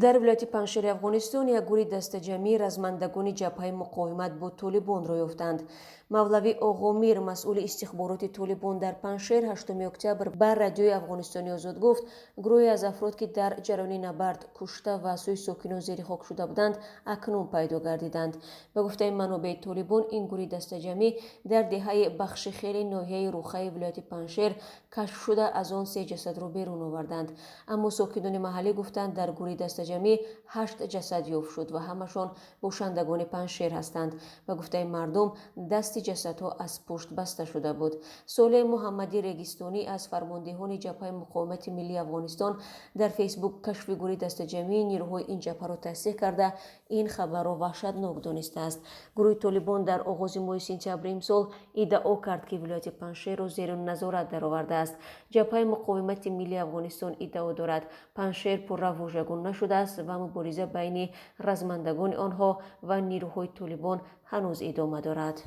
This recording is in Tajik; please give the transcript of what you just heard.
дар вилояти Панҷшери Афғонистон як гӯри дастҷамъӣ размандагони ҷабҳаи муқовимат бо Толибонро ёфтанд. Мавлавӣ Оғо Мир, масъули истихбороти Толибон дар Панҷшер 8 октябр ба радиои Афғонистони Озод гуфт, гурӯҳе аз афрод, ки дар ҷараёни набард кушта ва сӯи сокинон зери хок шуда буданд, акнун пайдо гардиданд. Ба гуфтаи манобеъи Толибон, ин гӯри дастҷамъӣ дар деҳаи Бахшихели ноҳияи рӯхаи вилояти Панҷшер кашф шуда, аз он 3 ҷасадро берун оварданд. Аммо сокинони маҳаллӣ гуфтанд, дар гӯри дастҷамъӣ 8 ҷасад ёфт шуд ва ҳамашон бошандагони Панҷшер ҳастанд. Ба гуфтаи мардум, дасти ҷасадҳо аз пушт баста шуда буд. Солеҳ Муҳаммадӣ Регистонӣ аз фармондеҳони ҷабҳаи муқовимати миллии Афғонистон дар фейсбук кашфи гӯри дастҷамъии нирӯҳои ин ҷабҳаро тасдиқ карда, ин хабарро ваҳшатнок донистааст. Гурӯҳи Толибон дар оғози моҳи сентябри имсол иддао кард, ки вилояти Панҷшерро зери назорат даровардааст. Ҷабҳаи муқовимати миллии Афғонистон иддао дорад, Панҷшер пурравожагон нашудааст ва мубориза байни размандагони онҳо ва нирӯҳои Толибон ҳанӯз идома дорад.